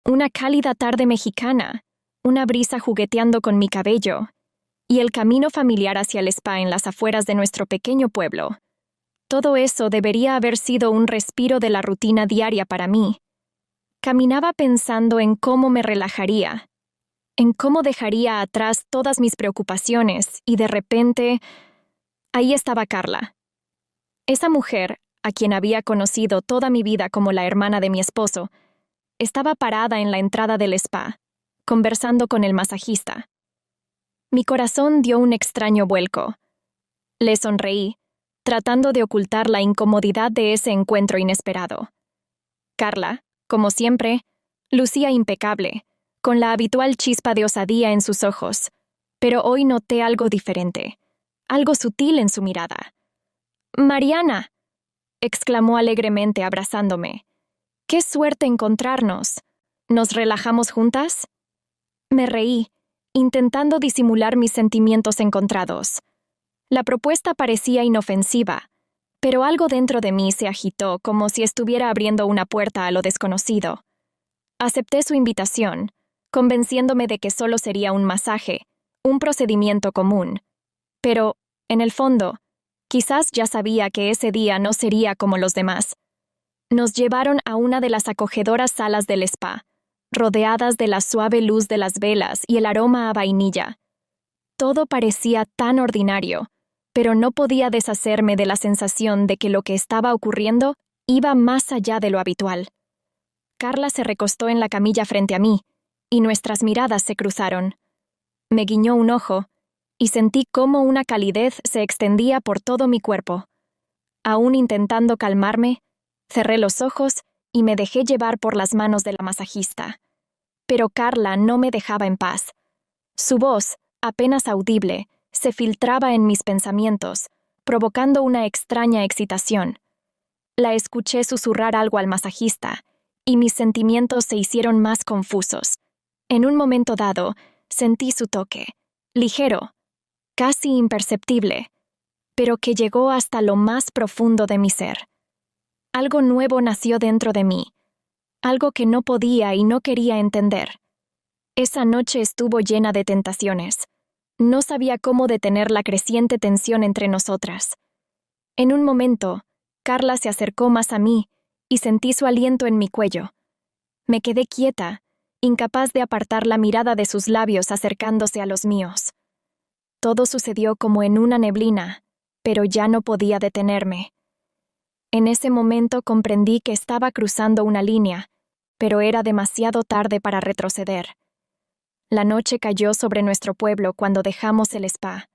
Una cálida tarde mexicana, una brisa jugueteando con mi cabello, y el camino familiar hacia el spa en las afueras de nuestro pequeño pueblo. Todo eso debería haber sido un respiro de la rutina diaria para mí. Caminaba pensando en cómo me relajaría, en cómo dejaría atrás todas mis preocupaciones, y de repente, ahí estaba Carla. Esa mujer, a quien había conocido toda mi vida como la hermana de mi esposo, estaba parada en la entrada del spa, conversando con el masajista. Mi corazón dio un extraño vuelco. Le sonreí, tratando de ocultar la incomodidad de ese encuentro inesperado. Carla, como siempre, lucía impecable, con la habitual chispa de osadía en sus ojos, pero hoy noté algo diferente, algo sutil en su mirada. «Mariana», exclamó alegremente abrazándome. «¡Qué suerte encontrarnos! ¿Nos relajamos juntas?» Me reí, intentando disimular mis sentimientos encontrados. La propuesta parecía inofensiva, pero algo dentro de mí se agitó como si estuviera abriendo una puerta a lo desconocido. Acepté su invitación, convenciéndome de que solo sería un masaje, un procedimiento común. Pero, en el fondo, quizás ya sabía que ese día no sería como los demás. Nos llevaron a una de las acogedoras salas del spa, rodeadas de la suave luz de las velas y el aroma a vainilla. Todo parecía tan ordinario, pero no podía deshacerme de la sensación de que lo que estaba ocurriendo iba más allá de lo habitual. Carla se recostó en la camilla frente a mí, y nuestras miradas se cruzaron. Me guiñó un ojo, y sentí cómo una calidez se extendía por todo mi cuerpo. Aún intentando calmarme, cerré los ojos y me dejé llevar por las manos de la masajista. Pero Carla no me dejaba en paz. Su voz, apenas audible, se filtraba en mis pensamientos, provocando una extraña excitación. La escuché susurrar algo al masajista, y mis sentimientos se hicieron más confusos. En un momento dado, sentí su toque, ligero, casi imperceptible, pero que llegó hasta lo más profundo de mi ser. Algo nuevo nació dentro de mí, algo que no podía y no quería entender. Esa noche estuvo llena de tentaciones. No sabía cómo detener la creciente tensión entre nosotras. En un momento, Carla se acercó más a mí y sentí su aliento en mi cuello. Me quedé quieta, incapaz de apartar la mirada de sus labios acercándose a los míos. Todo sucedió como en una neblina, pero ya no podía detenerme. En ese momento comprendí que estaba cruzando una línea, pero era demasiado tarde para retroceder. La noche cayó sobre nuestro pueblo cuando dejamos el spa.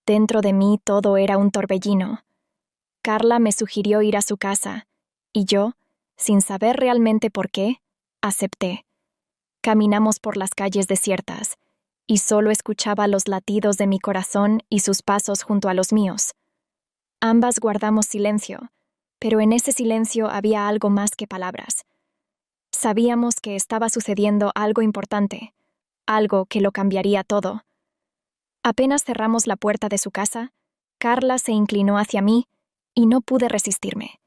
Dentro de mí todo era un torbellino. Carla me sugirió ir a su casa, y yo, sin saber realmente por qué, acepté. Caminamos por las calles desiertas, y solo escuchaba los latidos de mi corazón y sus pasos junto a los míos. Ambas guardamos silencio, pero en ese silencio había algo más que palabras. Sabíamos que estaba sucediendo algo importante, algo que lo cambiaría todo. Apenas cerramos la puerta de su casa, Carla se inclinó hacia mí y no pude resistirme.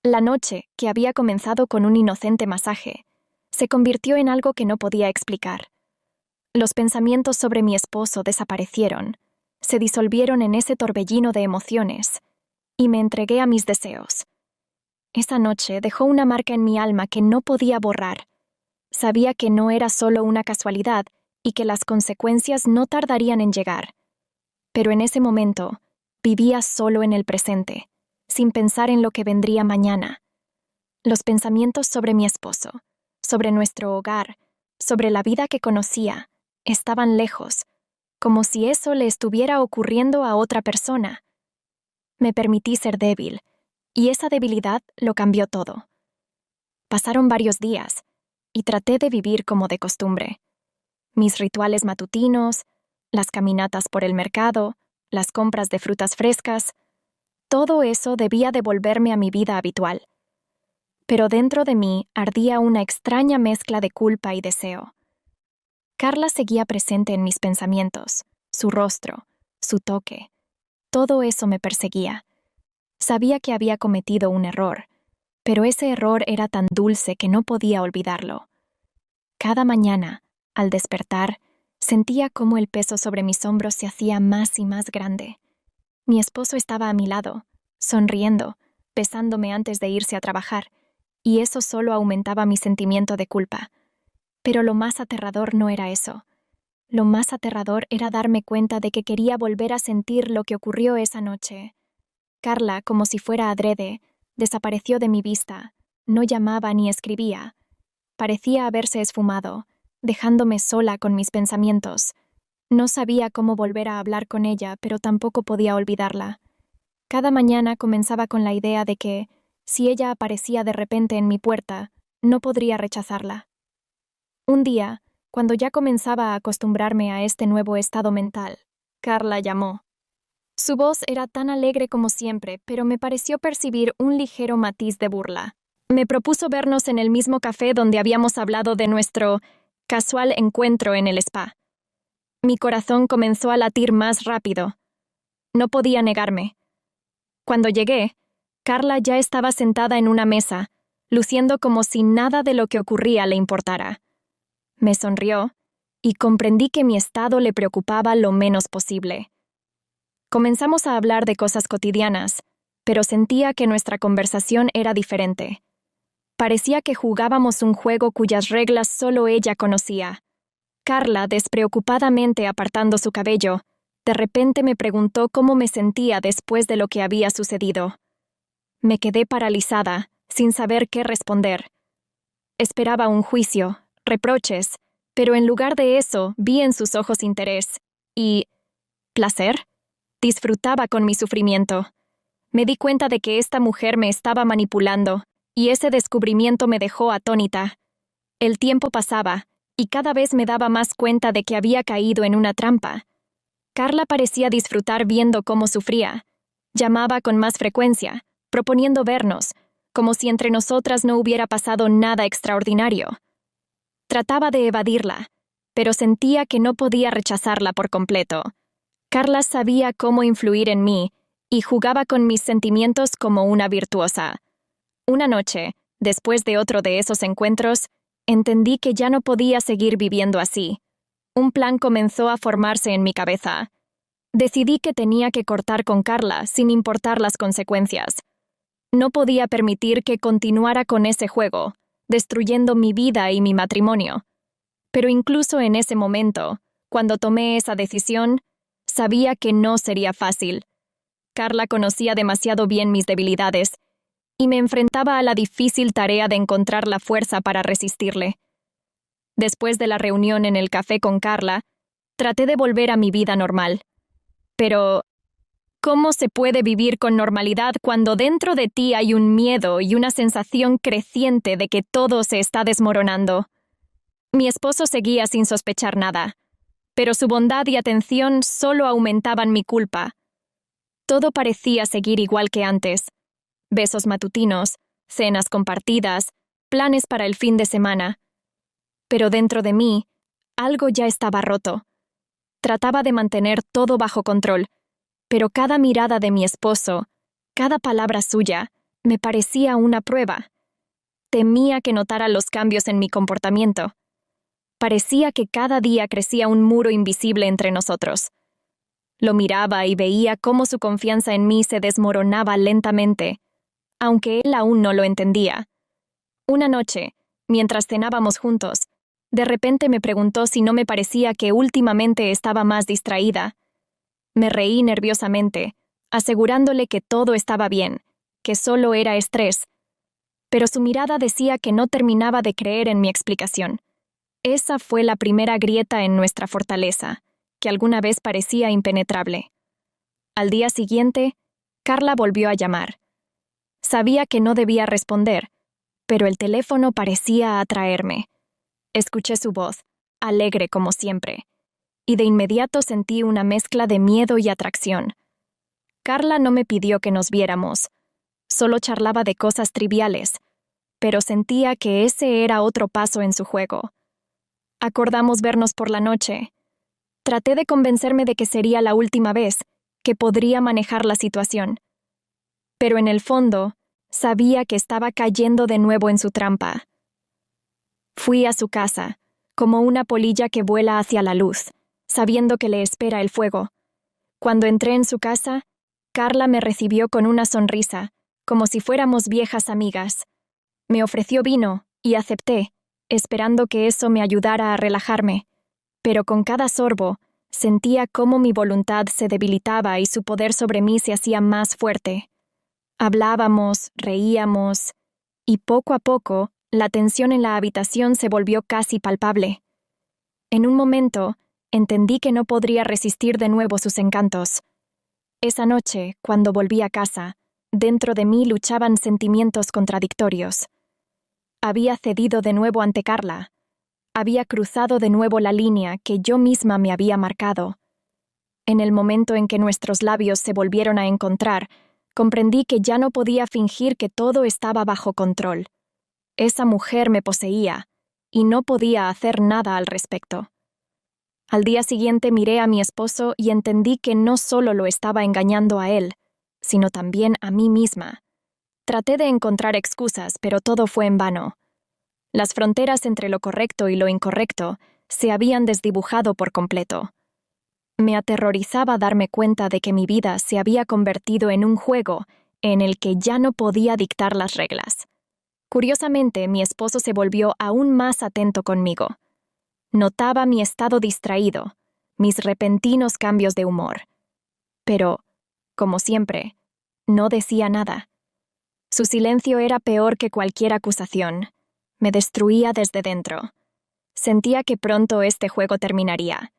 La noche, que había comenzado con un inocente masaje, se convirtió en algo que no podía explicar. Los pensamientos sobre mi esposo desaparecieron, se disolvieron en ese torbellino de emociones, y me entregué a mis deseos. Esa noche dejó una marca en mi alma que no podía borrar. Sabía que no era solo una casualidad y que las consecuencias no tardarían en llegar. Pero en ese momento, vivía solo en el presente, sin pensar en lo que vendría mañana. Los pensamientos sobre mi esposo, sobre nuestro hogar, sobre la vida que conocía, estaban lejos, como si eso le estuviera ocurriendo a otra persona. Me permití ser débil, y esa debilidad lo cambió todo. Pasaron varios días, y traté de vivir como de costumbre. Mis rituales matutinos, las caminatas por el mercado, las compras de frutas frescas, todo eso debía devolverme a mi vida habitual. Pero dentro de mí ardía una extraña mezcla de culpa y deseo. Carla seguía presente en mis pensamientos, su rostro, su toque. Todo eso me perseguía. Sabía que había cometido un error, pero ese error era tan dulce que no podía olvidarlo. Cada mañana, al despertar, sentía cómo el peso sobre mis hombros se hacía más y más grande. Mi esposo estaba a mi lado, sonriendo, besándome antes de irse a trabajar, y eso solo aumentaba mi sentimiento de culpa. Pero lo más aterrador no era eso. Lo más aterrador era darme cuenta de que quería volver a sentir lo que ocurrió esa noche. Carla, como si fuera adrede, desapareció de mi vista. No llamaba ni escribía. Parecía haberse esfumado, dejándome sola con mis pensamientos. No sabía cómo volver a hablar con ella, pero tampoco podía olvidarla. Cada mañana comenzaba con la idea de que, si ella aparecía de repente en mi puerta, no podría rechazarla. Un día, cuando ya comenzaba a acostumbrarme a este nuevo estado mental, Carla llamó. Su voz era tan alegre como siempre, pero me pareció percibir un ligero matiz de burla. Me propuso vernos en el mismo café donde habíamos hablado de nuestro casual encuentro en el spa. Mi corazón comenzó a latir más rápido. No podía negarme. Cuando llegué, Carla ya estaba sentada en una mesa, luciendo como si nada de lo que ocurría le importara. Me sonrió y comprendí que mi estado le preocupaba lo menos posible. Comenzamos a hablar de cosas cotidianas, pero sentía que nuestra conversación era diferente. Parecía que jugábamos un juego cuyas reglas solo ella conocía. Carla, despreocupadamente apartando su cabello, de repente me preguntó cómo me sentía después de lo que había sucedido. Me quedé paralizada, sin saber qué responder. Esperaba un juicio, reproches, pero en lugar de eso vi en sus ojos interés y placer. Disfrutaba con mi sufrimiento. Me di cuenta de que esta mujer me estaba manipulando, y ese descubrimiento me dejó atónita. El tiempo pasaba, y cada vez me daba más cuenta de que había caído en una trampa. Carla parecía disfrutar viendo cómo sufría. Llamaba con más frecuencia, proponiendo vernos, como si entre nosotras no hubiera pasado nada extraordinario. Trataba de evadirla, pero sentía que no podía rechazarla por completo. Carla sabía cómo influir en mí y jugaba con mis sentimientos como una virtuosa. Una noche, después de otro de esos encuentros, entendí que ya no podía seguir viviendo así. Un plan comenzó a formarse en mi cabeza. Decidí que tenía que cortar con Carla sin importar las consecuencias. No podía permitir que continuara con ese juego, destruyendo mi vida y mi matrimonio. Pero incluso en ese momento, cuando tomé esa decisión, sabía que no sería fácil. Carla conocía demasiado bien mis debilidades, y me enfrentaba a la difícil tarea de encontrar la fuerza para resistirle. Después de la reunión en el café con Carla, traté de volver a mi vida normal. Pero, ¿cómo se puede vivir con normalidad cuando dentro de ti hay un miedo y una sensación creciente de que todo se está desmoronando? Mi esposo seguía sin sospechar nada, pero su bondad y atención solo aumentaban mi culpa. Todo parecía seguir igual que antes. Besos matutinos, cenas compartidas, planes para el fin de semana. Pero dentro de mí, algo ya estaba roto. Trataba de mantener todo bajo control, pero cada mirada de mi esposo, cada palabra suya, me parecía una prueba. Temía que notara los cambios en mi comportamiento. Parecía que cada día crecía un muro invisible entre nosotros. Lo miraba y veía cómo su confianza en mí se desmoronaba lentamente, aunque él aún no lo entendía. Una noche, mientras cenábamos juntos, de repente me preguntó si no me parecía que últimamente estaba más distraída. Me reí nerviosamente, asegurándole que todo estaba bien, que solo era estrés. Pero su mirada decía que no terminaba de creer en mi explicación. Esa fue la primera grieta en nuestra fortaleza, que alguna vez parecía impenetrable. Al día siguiente, Carla volvió a llamar. Sabía que no debía responder, pero el teléfono parecía atraerme. Escuché su voz, alegre como siempre, y de inmediato sentí una mezcla de miedo y atracción. Carla no me pidió que nos viéramos, solo charlaba de cosas triviales, pero sentía que ese era otro paso en su juego. Acordamos vernos por la noche. Traté de convencerme de que sería la última vez, que podría manejar la situación. Pero en el fondo, sabía que estaba cayendo de nuevo en su trampa. Fui a su casa, como una polilla que vuela hacia la luz, sabiendo que le espera el fuego. Cuando entré en su casa, Carla me recibió con una sonrisa, como si fuéramos viejas amigas. Me ofreció vino, y acepté, esperando que eso me ayudara a relajarme. Pero con cada sorbo, sentía cómo mi voluntad se debilitaba y su poder sobre mí se hacía más fuerte. Hablábamos, reíamos, y poco a poco, la tensión en la habitación se volvió casi palpable. En un momento, entendí que no podría resistir de nuevo sus encantos. Esa noche, cuando volví a casa, dentro de mí luchaban sentimientos contradictorios. Había cedido de nuevo ante Carla. Había cruzado de nuevo la línea que yo misma me había marcado. En el momento en que nuestros labios se volvieron a encontrar, comprendí que ya no podía fingir que todo estaba bajo control. Esa mujer me poseía, y no podía hacer nada al respecto. Al día siguiente miré a mi esposo y entendí que no solo lo estaba engañando a él, sino también a mí misma. Traté de encontrar excusas, pero todo fue en vano. Las fronteras entre lo correcto y lo incorrecto se habían desdibujado por completo. Me aterrorizaba darme cuenta de que mi vida se había convertido en un juego en el que ya no podía dictar las reglas. Curiosamente, mi esposo se volvió aún más atento conmigo. Notaba mi estado distraído, mis repentinos cambios de humor. Pero, como siempre, no decía nada. Su silencio era peor que cualquier acusación. Me destruía desde dentro. Sentía que pronto este juego terminaría,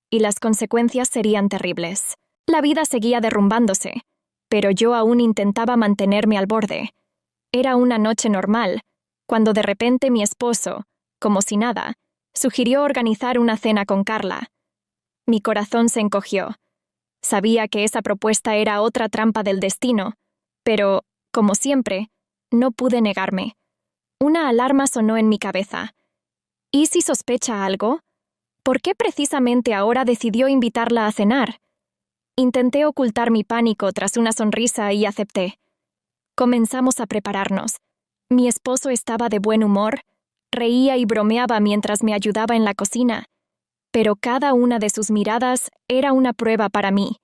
y las consecuencias serían terribles. La vida seguía derrumbándose, pero yo aún intentaba mantenerme al borde. Era una noche normal, cuando de repente mi esposo, como si nada, sugirió organizar una cena con Carla. Mi corazón se encogió. Sabía que esa propuesta era otra trampa del destino, pero, como siempre, no pude negarme. Una alarma sonó en mi cabeza. ¿Y si sospecha algo? ¿Por qué precisamente ahora decidió invitarla a cenar? Intenté ocultar mi pánico tras una sonrisa y acepté. Comenzamos a prepararnos. Mi esposo estaba de buen humor, reía y bromeaba mientras me ayudaba en la cocina, pero cada una de sus miradas era una prueba para mí.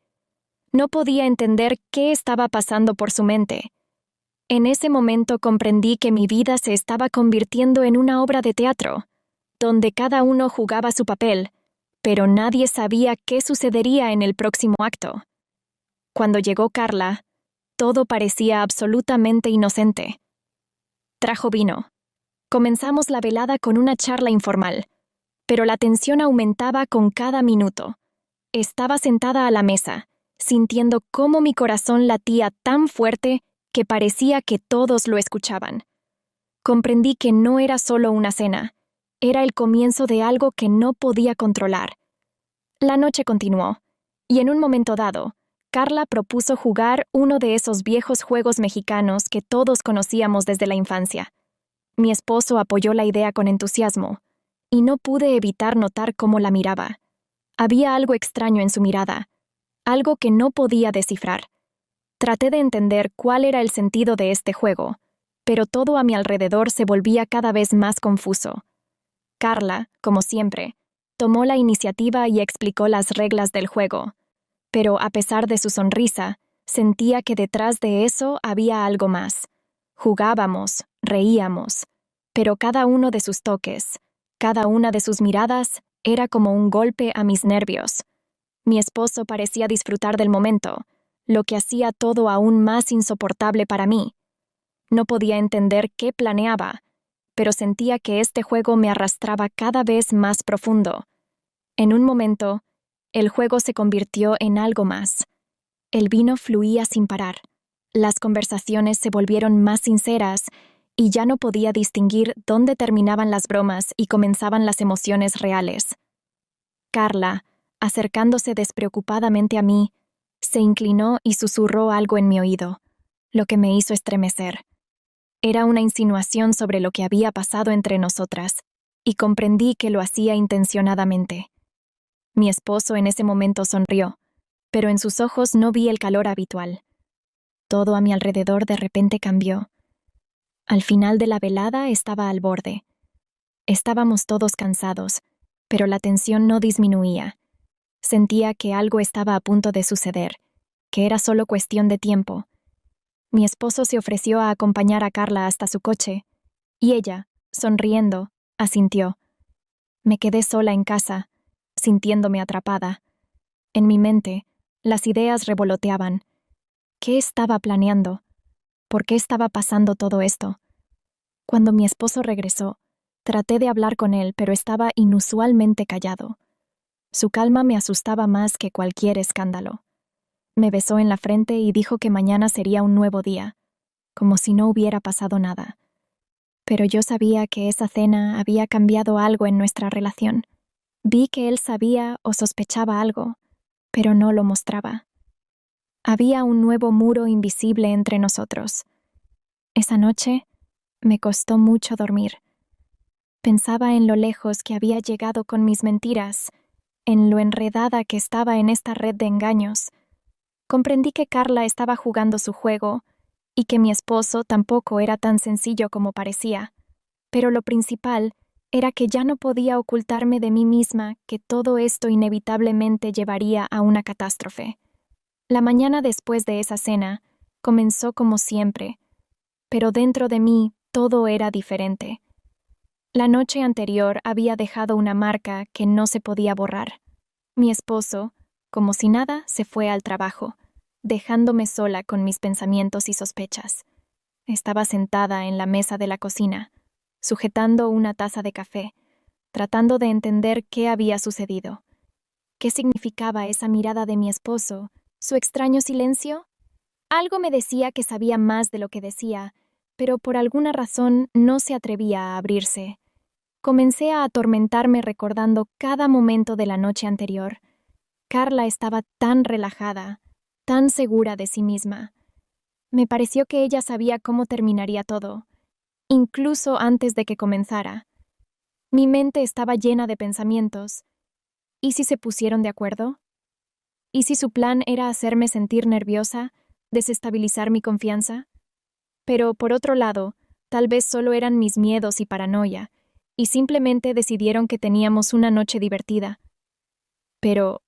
No podía entender qué estaba pasando por su mente. En ese momento comprendí que mi vida se estaba convirtiendo en una obra de teatro, donde cada uno jugaba su papel, pero nadie sabía qué sucedería en el próximo acto. Cuando llegó Carla, todo parecía absolutamente inocente. Trajo vino. Comenzamos la velada con una charla informal, pero la tensión aumentaba con cada minuto. Estaba sentada a la mesa, sintiendo cómo mi corazón latía tan fuerte que parecía que todos lo escuchaban. Comprendí que no era solo una cena, era el comienzo de algo que no podía controlar. La noche continuó, y en un momento dado, Carla propuso jugar uno de esos viejos juegos mexicanos que todos conocíamos desde la infancia. Mi esposo apoyó la idea con entusiasmo, y no pude evitar notar cómo la miraba. Había algo extraño en su mirada, algo que no podía descifrar. Traté de entender cuál era el sentido de este juego, pero todo a mi alrededor se volvía cada vez más confuso. Carla, como siempre, tomó la iniciativa y explicó las reglas del juego, pero a pesar de su sonrisa, sentía que detrás de eso había algo más. Jugábamos, reíamos, pero cada uno de sus toques, cada una de sus miradas, era como un golpe a mis nervios. Mi esposo parecía disfrutar del momento, lo que hacía todo aún más insoportable para mí. No podía entender qué planeaba, pero sentía que este juego me arrastraba cada vez más profundo. En un momento, el juego se convirtió en algo más. El vino fluía sin parar. Las conversaciones se volvieron más sinceras y ya no podía distinguir dónde terminaban las bromas y comenzaban las emociones reales. Carla, acercándose despreocupadamente a mí, se inclinó y susurró algo en mi oído, lo que me hizo estremecer. Era una insinuación sobre lo que había pasado entre nosotras, y comprendí que lo hacía intencionadamente. Mi esposo en ese momento sonrió, pero en sus ojos no vi el calor habitual. Todo a mi alrededor de repente cambió. Al final de la velada estaba al borde. Estábamos todos cansados, pero la tensión no disminuía. Sentía que algo estaba a punto de suceder, que era solo cuestión de tiempo. Mi esposo se ofreció a acompañar a Carla hasta su coche, y ella, sonriendo, asintió. Me quedé sola en casa, sintiéndome atrapada. En mi mente, las ideas revoloteaban. ¿Qué estaba planeando? ¿Por qué estaba pasando todo esto? Cuando mi esposo regresó, traté de hablar con él, pero estaba inusualmente callado. Su calma me asustaba más que cualquier escándalo. Me besó en la frente y dijo que mañana sería un nuevo día, como si no hubiera pasado nada. Pero yo sabía que esa cena había cambiado algo en nuestra relación. Vi que él sabía o sospechaba algo, pero no lo mostraba. Había un nuevo muro invisible entre nosotros. Esa noche me costó mucho dormir. Pensaba en lo lejos que había llegado con mis mentiras, en lo enredada que estaba en esta red de engaños. Comprendí que Carla estaba jugando su juego y que mi esposo tampoco era tan sencillo como parecía. Pero lo principal era que ya no podía ocultarme de mí misma que todo esto inevitablemente llevaría a una catástrofe. La mañana después de esa cena comenzó como siempre, pero dentro de mí todo era diferente. La noche anterior había dejado una marca que no se podía borrar. Mi esposo, como si nada, se fue al trabajo, dejándome sola con mis pensamientos y sospechas. Estaba sentada en la mesa de la cocina, sujetando una taza de café, tratando de entender qué había sucedido. ¿Qué significaba esa mirada de mi esposo? ¿Su extraño silencio? Algo me decía que sabía más de lo que decía, pero por alguna razón no se atrevía a abrirse. Comencé a atormentarme recordando cada momento de la noche anterior. Carla estaba tan relajada, tan segura de sí misma. Me pareció que ella sabía cómo terminaría todo, incluso antes de que comenzara. Mi mente estaba llena de pensamientos. ¿Y si se pusieron de acuerdo? ¿Y si su plan era hacerme sentir nerviosa, desestabilizar mi confianza? Pero, por otro lado, tal vez solo eran mis miedos y paranoia, y simplemente decidieron que teníamos una noche divertida. Pero,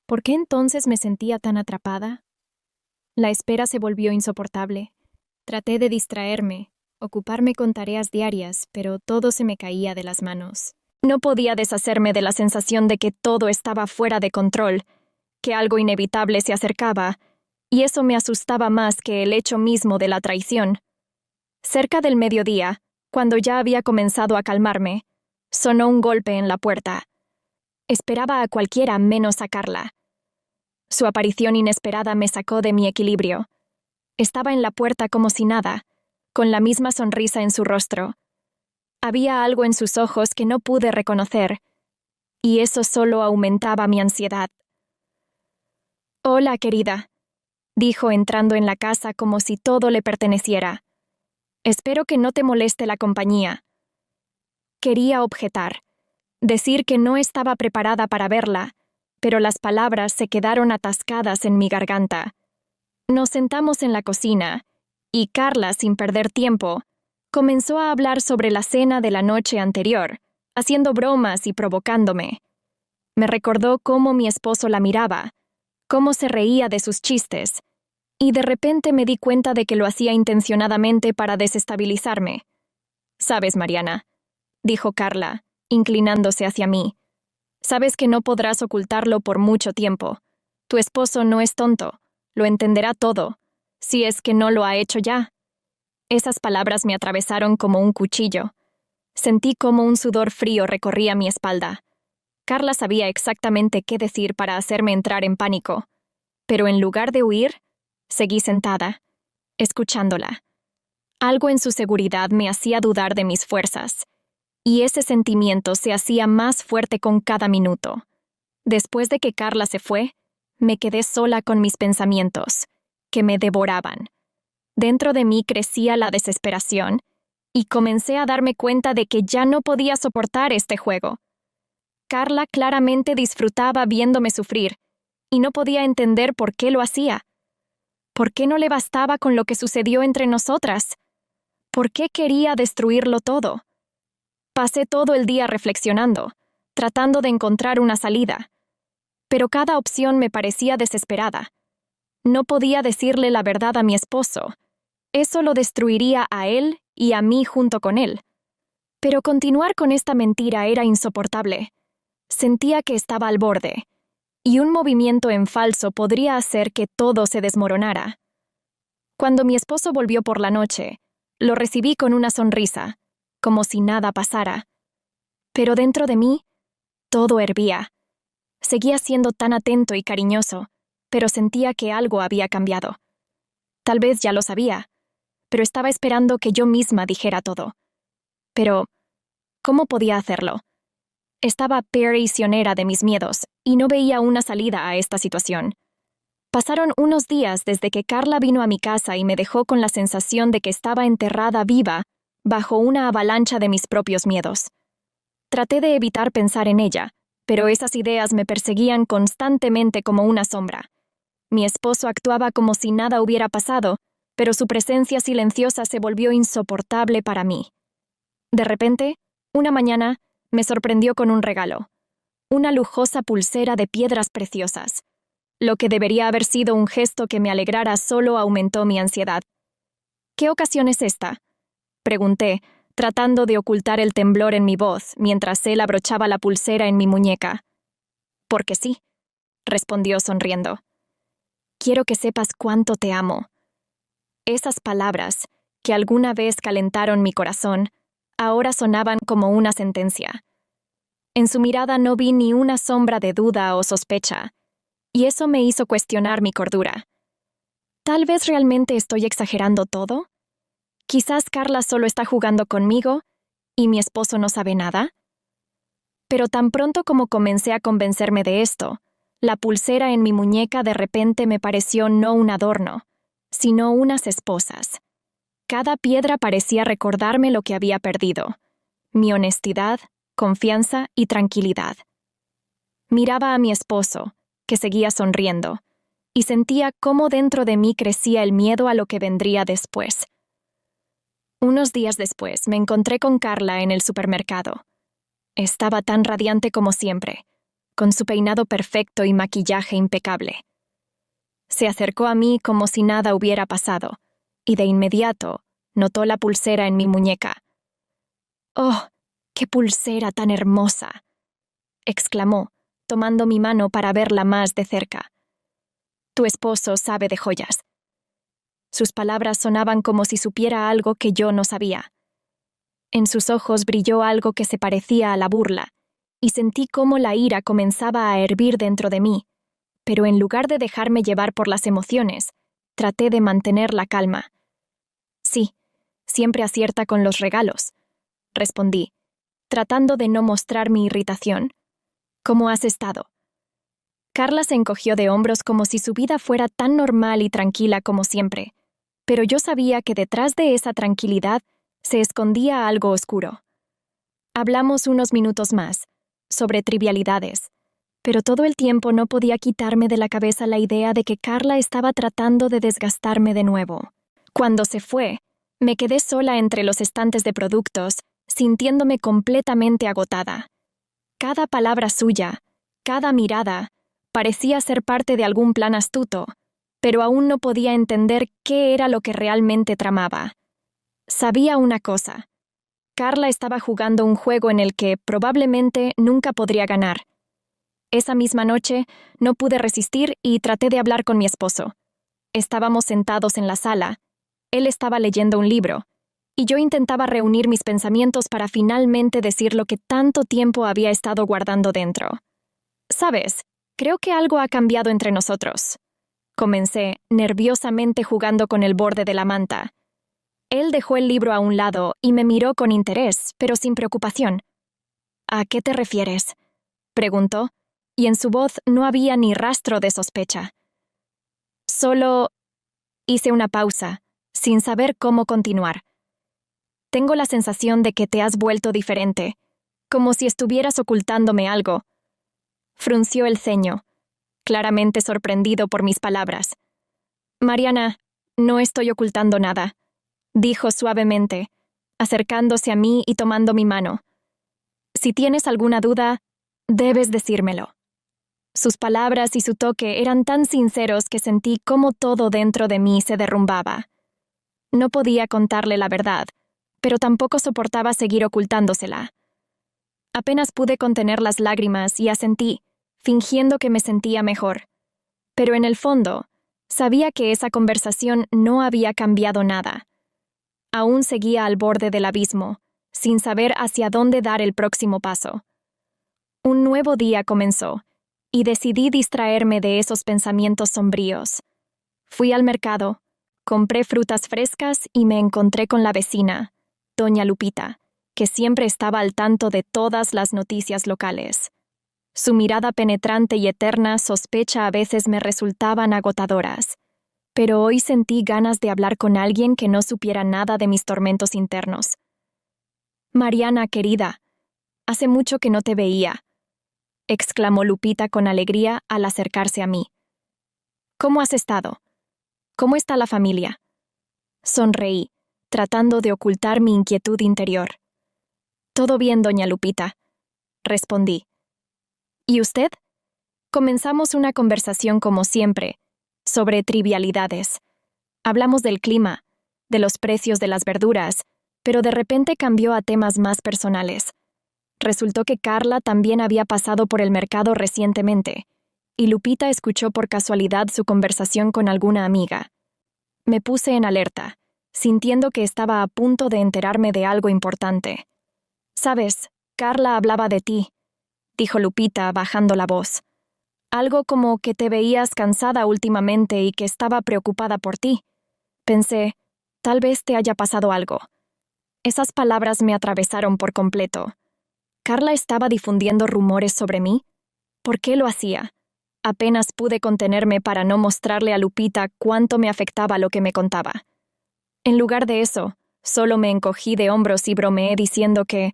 ¿por qué entonces me sentía tan atrapada? La espera se volvió insoportable. Traté de distraerme, ocuparme con tareas diarias, pero todo se me caía de las manos. No podía deshacerme de la sensación de que todo estaba fuera de control, que algo inevitable se acercaba, y eso me asustaba más que el hecho mismo de la traición. Cerca del mediodía, cuando ya había comenzado a calmarme, sonó un golpe en la puerta. Esperaba a cualquiera menos a Carla. Su aparición inesperada me sacó de mi equilibrio. Estaba en la puerta como si nada, con la misma sonrisa en su rostro. Había algo en sus ojos que no pude reconocer, y eso solo aumentaba mi ansiedad. «Hola, querida», dijo entrando en la casa como si todo le perteneciera. «Espero que no te moleste la compañía». Quería objetar, decir que no estaba preparada para verla, pero las palabras se quedaron atascadas en mi garganta. Nos sentamos en la cocina, y Carla, sin perder tiempo, comenzó a hablar sobre la cena de la noche anterior, haciendo bromas y provocándome. Me recordó cómo mi esposo la miraba, cómo se reía de sus chistes, y de repente me di cuenta de que lo hacía intencionadamente para desestabilizarme. «Sabes, Mariana», dijo Carla, inclinándose hacia mí, «sabes que no podrás ocultarlo por mucho tiempo. Tu esposo no es tonto, lo entenderá todo, si es que no lo ha hecho ya». Esas palabras me atravesaron como un cuchillo. Sentí como un sudor frío recorría mi espalda. Carla sabía exactamente qué decir para hacerme entrar en pánico, pero en lugar de huir, seguí sentada, escuchándola. Algo en su seguridad me hacía dudar de mis fuerzas, y ese sentimiento se hacía más fuerte con cada minuto. Después de que Carla se fue, me quedé sola con mis pensamientos, que me devoraban. Dentro de mí crecía la desesperación, y comencé a darme cuenta de que ya no podía soportar este juego. Carla claramente disfrutaba viéndome sufrir, y no podía entender por qué lo hacía. ¿Por qué no le bastaba con lo que sucedió entre nosotras? ¿Por qué quería destruirlo todo? Pasé todo el día reflexionando, tratando de encontrar una salida. Pero cada opción me parecía desesperada. No podía decirle la verdad a mi esposo. Eso lo destruiría a él y a mí junto con él. Pero continuar con esta mentira era insoportable. Sentía que estaba al borde, y un movimiento en falso podría hacer que todo se desmoronara. Cuando mi esposo volvió por la noche, lo recibí con una sonrisa, como si nada pasara. Pero dentro de mí, todo hervía. Seguía siendo tan atento y cariñoso, pero sentía que algo había cambiado. Tal vez ya lo sabía, pero estaba esperando que yo misma dijera todo. Pero, ¿cómo podía hacerlo? Estaba prisionera de mis miedos y no veía una salida a esta situación. Pasaron unos días desde que Carla vino a mi casa y me dejó con la sensación de que estaba enterrada viva bajo una avalancha de mis propios miedos. Traté de evitar pensar en ella, pero esas ideas me perseguían constantemente como una sombra. Mi esposo actuaba como si nada hubiera pasado, pero su presencia silenciosa se volvió insoportable para mí. De repente, una mañana, me sorprendió con un regalo. Una lujosa pulsera de piedras preciosas. Lo que debería haber sido un gesto que me alegrara solo aumentó mi ansiedad. ¿Qué ocasión es esta?, pregunté, tratando de ocultar el temblor en mi voz mientras él abrochaba la pulsera en mi muñeca. «Porque sí», respondió sonriendo. «Quiero que sepas cuánto te amo». Esas palabras, que alguna vez calentaron mi corazón, ahora sonaban como una sentencia. En su mirada no vi ni una sombra de duda o sospecha, y eso me hizo cuestionar mi cordura. ¿Tal vez realmente estoy exagerando todo? ¿Quizás Carla solo está jugando conmigo y mi esposo no sabe nada? Pero tan pronto como comencé a convencerme de esto, la pulsera en mi muñeca de repente me pareció no un adorno, sino unas esposas. Cada piedra parecía recordarme lo que había perdido: mi honestidad, confianza y tranquilidad. Miraba a mi esposo, que seguía sonriendo, y sentía cómo dentro de mí crecía el miedo a lo que vendría después. Unos días después me encontré con Carla en el supermercado. Estaba tan radiante como siempre, con su peinado perfecto y maquillaje impecable. Se acercó a mí como si nada hubiera pasado, y de inmediato notó la pulsera en mi muñeca. «¡Oh, qué pulsera tan hermosa!», exclamó, tomando mi mano para verla más de cerca. «Tu esposo sabe de joyas». Sus palabras sonaban como si supiera algo que yo no sabía. En sus ojos brilló algo que se parecía a la burla, y sentí cómo la ira comenzaba a hervir dentro de mí, pero en lugar de dejarme llevar por las emociones, traté de mantener la calma. «Sí, siempre acierta con los regalos», respondí, tratando de no mostrar mi irritación. «¿Cómo has estado?». Carla se encogió de hombros como si su vida fuera tan normal y tranquila como siempre, pero yo sabía que detrás de esa tranquilidad se escondía algo oscuro. Hablamos unos minutos más, sobre trivialidades, pero todo el tiempo no podía quitarme de la cabeza la idea de que Carla estaba tratando de desgastarme de nuevo. Cuando se fue, me quedé sola entre los estantes de productos, sintiéndome completamente agotada. Cada palabra suya, cada mirada, parecía ser parte de algún plan astuto, pero aún no podía entender qué era lo que realmente tramaba. Sabía una cosa: Carla estaba jugando un juego en el que probablemente nunca podría ganar. Esa misma noche no pude resistir y traté de hablar con mi esposo. Estábamos sentados en la sala. Él estaba leyendo un libro, y yo intentaba reunir mis pensamientos para finalmente decir lo que tanto tiempo había estado guardando dentro. «¿Sabes? Creo que algo ha cambiado entre nosotros», comencé, nerviosamente jugando con el borde de la manta. Él dejó el libro a un lado y me miró con interés, pero sin preocupación. «¿A qué te refieres?», preguntó, y en su voz no había ni rastro de sospecha. Solo hice una pausa, sin saber cómo continuar. «Tengo la sensación de que te has vuelto diferente, como si estuvieras ocultándome algo». Frunció el ceño, claramente sorprendido por mis palabras. «Mariana, no estoy ocultando nada», dijo suavemente, acercándose a mí y tomando mi mano. «Si tienes alguna duda, Debes decírmelo. Sus palabras y su toque eran tan sinceros que sentí cómo todo dentro de mí se derrumbaba. No podía contarle la verdad, pero tampoco soportaba seguir ocultándosela. Apenas pude contener las lágrimas y asentí, fingiendo que me sentía mejor. Pero en el fondo, sabía que esa conversación no había cambiado nada. Aún seguía al borde del abismo, sin saber hacia dónde dar el próximo paso. Un nuevo día comenzó, y decidí distraerme de esos pensamientos sombríos. Fui al mercado, compré frutas frescas y me encontré con la vecina, doña Lupita, que siempre estaba al tanto de todas las noticias locales. Su mirada penetrante y eterna sospecha a veces me resultaban agotadoras, pero hoy sentí ganas de hablar con alguien que no supiera nada de mis tormentos internos. «Mariana, querida, hace mucho que no te veía», exclamó Lupita con alegría al acercarse a mí. «¿Cómo has estado? ¿Cómo está la familia?» Sonreí, tratando de ocultar mi inquietud interior. «Todo bien, doña Lupita», respondí. «¿Y usted?» Comenzamos una conversación como siempre, sobre trivialidades. Hablamos del clima, de los precios de las verduras, pero de repente cambió a temas más personales. Resultó que Carla también había pasado por el mercado recientemente, y Lupita escuchó por casualidad su conversación con alguna amiga. Me puse en alerta, sintiendo que estaba a punto de enterarme de algo importante. «Sabes, Carla hablaba de ti», dijo Lupita, bajando la voz. «Algo como que te veías cansada últimamente y que estaba preocupada por ti. Pensé, tal vez te haya pasado algo». Esas palabras me atravesaron por completo. ¿Carla estaba difundiendo rumores sobre mí? ¿Por qué lo hacía? Apenas pude contenerme para no mostrarle a Lupita cuánto me afectaba lo que me contaba. En lugar de eso, solo me encogí de hombros y bromeé diciendo que,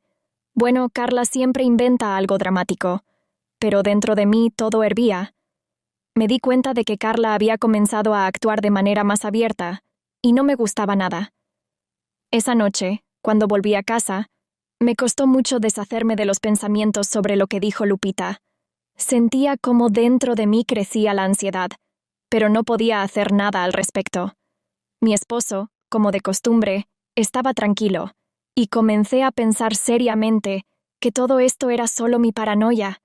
bueno, Carla siempre inventa algo dramático, pero dentro de mí todo hervía. Me di cuenta de que Carla había comenzado a actuar de manera más abierta, y no me gustaba nada. Esa noche, cuando volví a casa, me costó mucho deshacerme de los pensamientos sobre lo que dijo Lupita. Sentía como dentro de mí crecía la ansiedad, pero no podía hacer nada al respecto. Mi esposo, como de costumbre, estaba tranquilo, y comencé a pensar seriamente que todo esto era solo mi paranoia.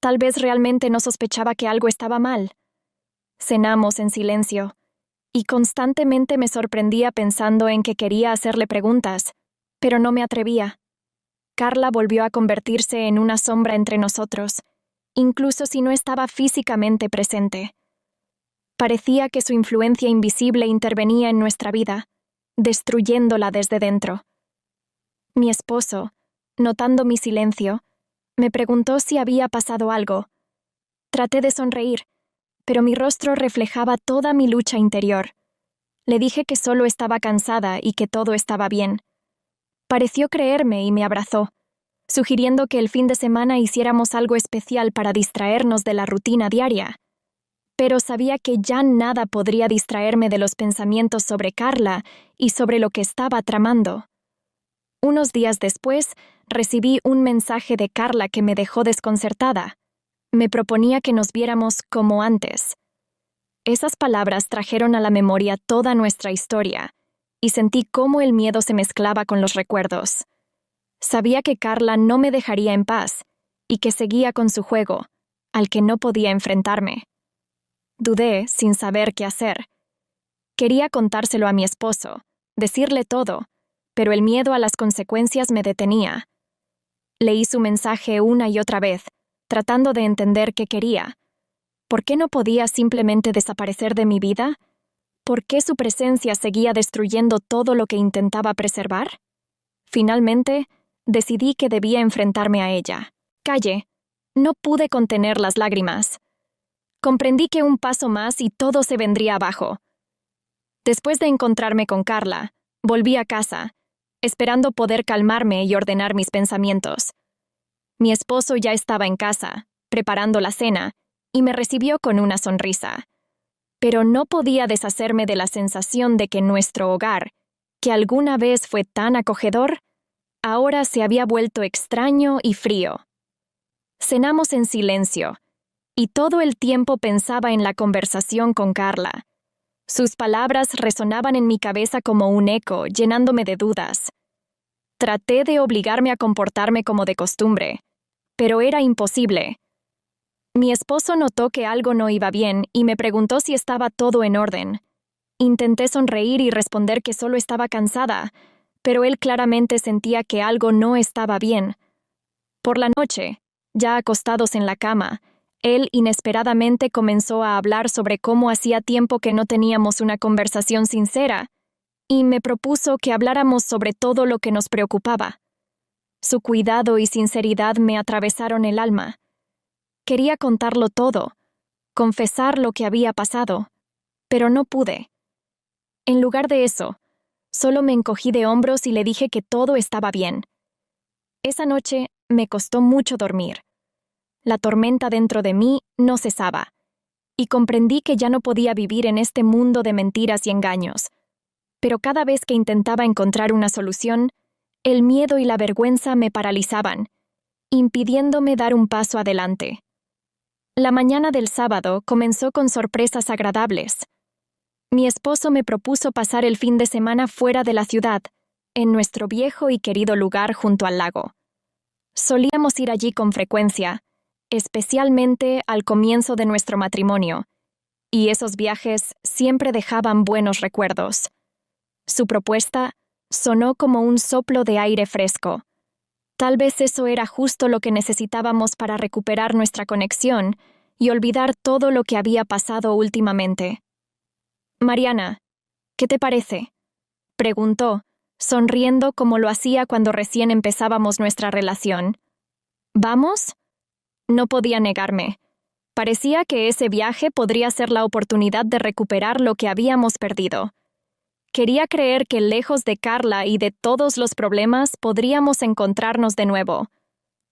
Tal vez realmente no sospechaba que algo estaba mal. Cenamos en silencio, y constantemente me sorprendía pensando en que quería hacerle preguntas, pero no me atrevía. Carla volvió a convertirse en una sombra entre nosotros, incluso si no estaba físicamente presente. Parecía que su influencia invisible intervenía en nuestra vida, destruyéndola desde dentro. Mi esposo, notando mi silencio, me preguntó si había pasado algo. Traté de sonreír, pero mi rostro reflejaba toda mi lucha interior. Le dije que solo estaba cansada y que todo estaba bien. Pareció creerme y me abrazó, sugiriendo que el fin de semana hiciéramos algo especial para distraernos de la rutina diaria. Pero sabía que ya nada podría distraerme de los pensamientos sobre Carla y sobre lo que estaba tramando. Unos días después, recibí un mensaje de Carla que me dejó desconcertada. Me proponía que nos viéramos como antes. Esas palabras trajeron a la memoria toda nuestra historia, y sentí cómo el miedo se mezclaba con los recuerdos. Sabía que Carla no me dejaría en paz, y que seguía con su juego, al que no podía enfrentarme. Dudé sin saber qué hacer. Quería contárselo a mi esposo, decirle todo, pero el miedo a las consecuencias me detenía. Leí su mensaje una y otra vez, tratando de entender qué quería. ¿Por qué no podía simplemente desaparecer de mi vida? ¿Por qué su presencia seguía destruyendo todo lo que intentaba preservar? Finalmente, decidí que debía enfrentarme a ella. Callé. No pude contener las lágrimas. Comprendí que un paso más y todo se vendría abajo. Después de encontrarme con Carla, volví a casa, esperando poder calmarme y ordenar mis pensamientos. Mi esposo ya estaba en casa, preparando la cena, y me recibió con una sonrisa. Pero no podía deshacerme de la sensación de que nuestro hogar, que alguna vez fue tan acogedor, ahora se había vuelto extraño y frío. Cenamos en silencio, y todo el tiempo pensaba en la conversación con Carla. Sus palabras resonaban en mi cabeza como un eco, llenándome de dudas. Traté de obligarme a comportarme como de costumbre, pero era imposible. Mi esposo notó que algo no iba bien y me preguntó si estaba todo en orden. Intenté sonreír y responder que solo estaba cansada, pero él claramente sentía que algo no estaba bien. Por la noche, ya acostados en la cama, él inesperadamente comenzó a hablar sobre cómo hacía tiempo que no teníamos una conversación sincera, y me propuso que habláramos sobre todo lo que nos preocupaba. Su cuidado y sinceridad me atravesaron el alma. Quería contarlo todo, confesar lo que había pasado, pero no pude. En lugar de eso, solo me encogí de hombros y le dije que todo estaba bien. Esa noche me costó mucho dormir. La tormenta dentro de mí no cesaba, y comprendí que ya no podía vivir en este mundo de mentiras y engaños. Pero cada vez que intentaba encontrar una solución, el miedo y la vergüenza me paralizaban, impidiéndome dar un paso adelante. La mañana del sábado comenzó con sorpresas agradables. Mi esposo me propuso pasar el fin de semana fuera de la ciudad, en nuestro viejo y querido lugar junto al lago. Solíamos ir allí con frecuencia, especialmente al comienzo de nuestro matrimonio, y esos viajes siempre dejaban buenos recuerdos. Su propuesta sonó como un soplo de aire fresco. Tal vez eso era justo lo que necesitábamos para recuperar nuestra conexión y olvidar todo lo que había pasado últimamente. «Mariana, ¿qué te parece?», preguntó, sonriendo como lo hacía cuando recién empezábamos nuestra relación. «¿Vamos?». No podía negarme. Parecía que ese viaje podría ser la oportunidad de recuperar lo que habíamos perdido. Quería creer que lejos de Carla y de todos los problemas podríamos encontrarnos de nuevo.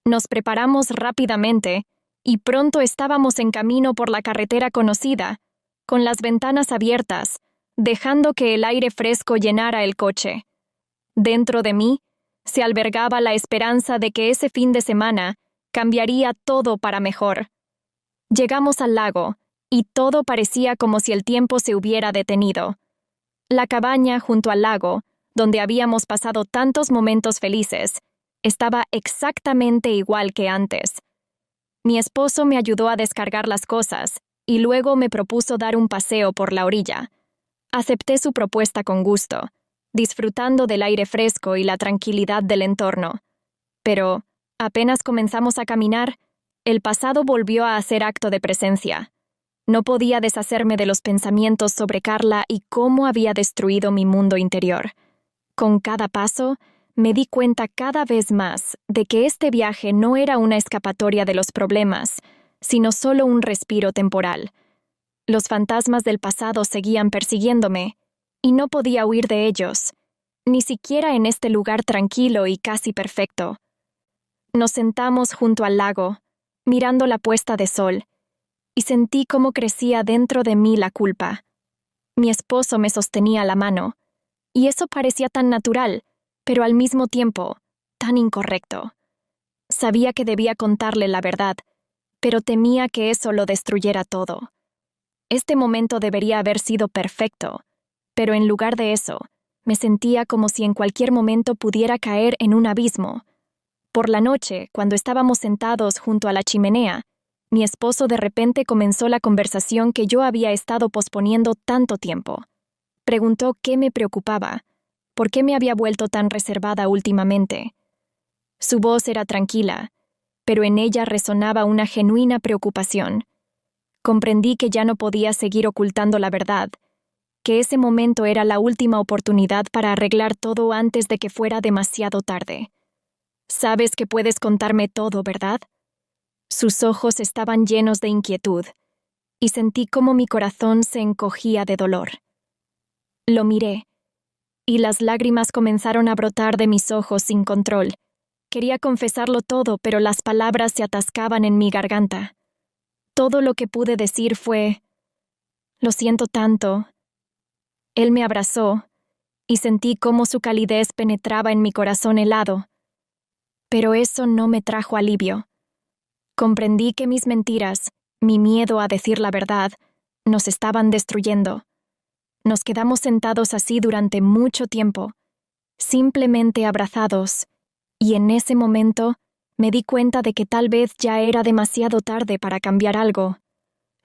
Nos preparamos rápidamente y pronto estábamos en camino por la carretera conocida, con las ventanas abiertas, dejando que el aire fresco llenara el coche. Dentro de mí se albergaba la esperanza de que ese fin de semana cambiaría todo para mejor. Llegamos al lago, y todo parecía como si el tiempo se hubiera detenido. La cabaña junto al lago, donde habíamos pasado tantos momentos felices, estaba exactamente igual que antes. Mi esposo me ayudó a descargar las cosas, y luego me propuso dar un paseo por la orilla. Acepté su propuesta con gusto, disfrutando del aire fresco y la tranquilidad del entorno. Pero, apenas comenzamos a caminar, el pasado volvió a hacer acto de presencia. No podía deshacerme de los pensamientos sobre Carla y cómo había destruido mi mundo interior. Con cada paso, me di cuenta cada vez más de que este viaje no era una escapatoria de los problemas, sino solo un respiro temporal. Los fantasmas del pasado seguían persiguiéndome, y no podía huir de ellos, ni siquiera en este lugar tranquilo y casi perfecto. Nos sentamos junto al lago, mirando la puesta de sol, y sentí cómo crecía dentro de mí la culpa. Mi esposo me sostenía la mano, y eso parecía tan natural, pero al mismo tiempo, tan incorrecto. Sabía que debía contarle la verdad, pero temía que eso lo destruyera todo. Este momento debería haber sido perfecto, pero en lugar de eso, me sentía como si en cualquier momento pudiera caer en un abismo. Por la noche, cuando estábamos sentados junto a la chimenea, mi esposo de repente comenzó la conversación que yo había estado posponiendo tanto tiempo. Preguntó qué me preocupaba, por qué me había vuelto tan reservada últimamente. Su voz era tranquila, pero en ella resonaba una genuina preocupación. Comprendí que ya no podía seguir ocultando la verdad, que ese momento era la última oportunidad para arreglar todo antes de que fuera demasiado tarde. «Sabes que puedes contarme todo, ¿verdad?». Sus ojos estaban llenos de inquietud, y sentí cómo mi corazón se encogía de dolor. Lo miré, y las lágrimas comenzaron a brotar de mis ojos sin control. Quería confesarlo todo, pero las palabras se atascaban en mi garganta. Todo lo que pude decir fue: «Lo siento tanto». Él me abrazó, y sentí cómo su calidez penetraba en mi corazón helado. Pero eso no me trajo alivio. Comprendí que mis mentiras, mi miedo a decir la verdad, nos estaban destruyendo. Nos quedamos sentados así durante mucho tiempo, simplemente abrazados, y en ese momento me di cuenta de que tal vez ya era demasiado tarde para cambiar algo.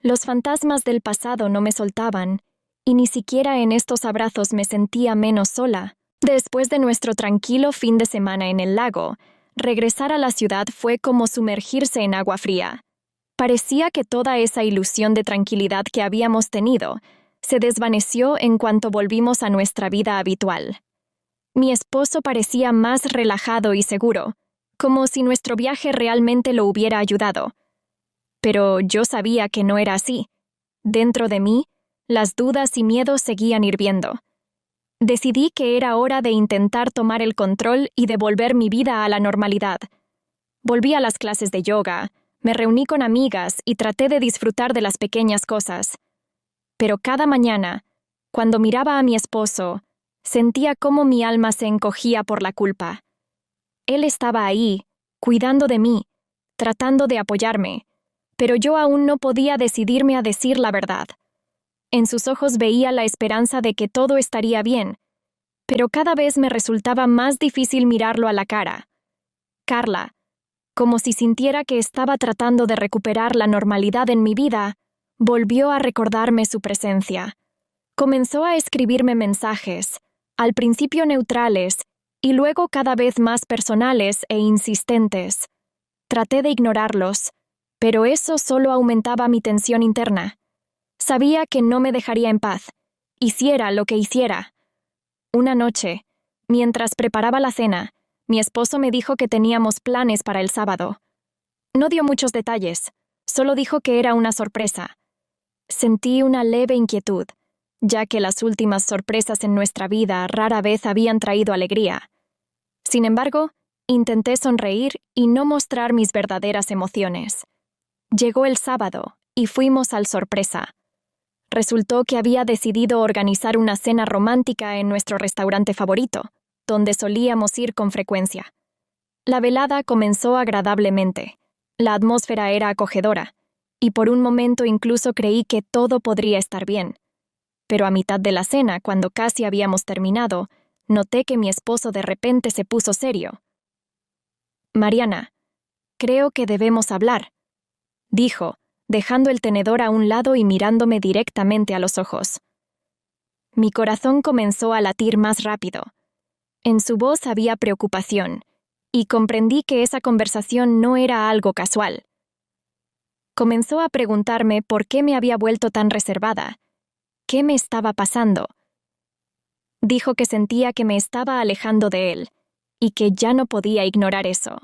Los fantasmas del pasado no me soltaban, y ni siquiera en estos abrazos me sentía menos sola. Después de nuestro tranquilo fin de semana en el lago, regresar a la ciudad fue como sumergirse en agua fría. Parecía que toda esa ilusión de tranquilidad que habíamos tenido se desvaneció en cuanto volvimos a nuestra vida habitual. Mi esposo parecía más relajado y seguro, como si nuestro viaje realmente lo hubiera ayudado. Pero yo sabía que no era así. Dentro de mí, las dudas y miedos seguían hirviendo. Decidí que era hora de intentar tomar el control y devolver mi vida a la normalidad. Volví a las clases de yoga, me reuní con amigas y traté de disfrutar de las pequeñas cosas. Pero cada mañana, cuando miraba a mi esposo, sentía cómo mi alma se encogía por la culpa. Él estaba ahí, cuidando de mí, tratando de apoyarme, pero yo aún no podía decidirme a decir la verdad. En sus ojos veía la esperanza de que todo estaría bien, pero cada vez me resultaba más difícil mirarlo a la cara. Carla, como si sintiera que estaba tratando de recuperar la normalidad en mi vida, volvió a recordarme su presencia. Comenzó a escribirme mensajes, al principio neutrales, y luego cada vez más personales e insistentes. Traté de ignorarlos, pero eso solo aumentaba mi tensión interna. Sabía que no me dejaría en paz, hiciera lo que hiciera. Una noche, mientras preparaba la cena, mi esposo me dijo que teníamos planes para el sábado. No dio muchos detalles, solo dijo que era una sorpresa. Sentí una leve inquietud, ya que las últimas sorpresas en nuestra vida rara vez habían traído alegría. Sin embargo, intenté sonreír y no mostrar mis verdaderas emociones. Llegó el sábado y fuimos al sorpresa. Resultó que había decidido organizar una cena romántica en nuestro restaurante favorito, donde solíamos ir con frecuencia. La velada comenzó agradablemente. La atmósfera era acogedora, y por un momento incluso creí que todo podría estar bien. Pero a mitad de la cena, cuando casi habíamos terminado, noté que mi esposo de repente se puso serio. «Mariana, creo que debemos hablar», dijo, dejando el tenedor a un lado y mirándome directamente a los ojos. Mi corazón comenzó a latir más rápido. En su voz había preocupación, y comprendí que esa conversación no era algo casual. Comenzó a preguntarme por qué me había vuelto tan reservada. ¿Qué me estaba pasando? Dijo que sentía que me estaba alejando de él, y que ya no podía ignorar eso.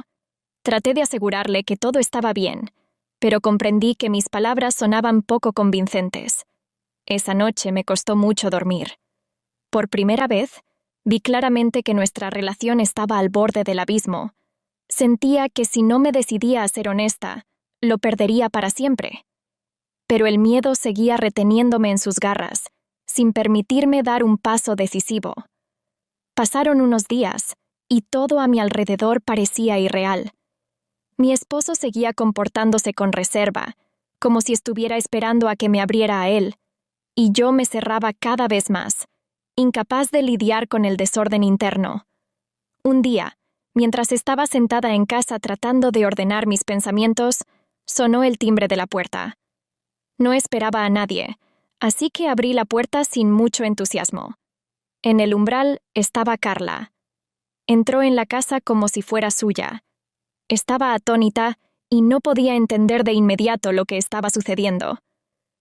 Traté de asegurarle que todo estaba bien, pero comprendí que mis palabras sonaban poco convincentes. Esa noche me costó mucho dormir. Por primera vez, vi claramente que nuestra relación estaba al borde del abismo. Sentía que si no me decidía a ser honesta, lo perdería para siempre. Pero el miedo seguía reteniéndome en sus garras, sin permitirme dar un paso decisivo. Pasaron unos días, y todo a mi alrededor parecía irreal. Mi esposo seguía comportándose con reserva, como si estuviera esperando a que me abriera a él, y yo me cerraba cada vez más, incapaz de lidiar con el desorden interno. Un día, mientras estaba sentada en casa tratando de ordenar mis pensamientos, sonó el timbre de la puerta. No esperaba a nadie, así que abrí la puerta sin mucho entusiasmo. En el umbral estaba Carla. Entró en la casa como si fuera suya. Estaba atónita y no podía entender de inmediato lo que estaba sucediendo.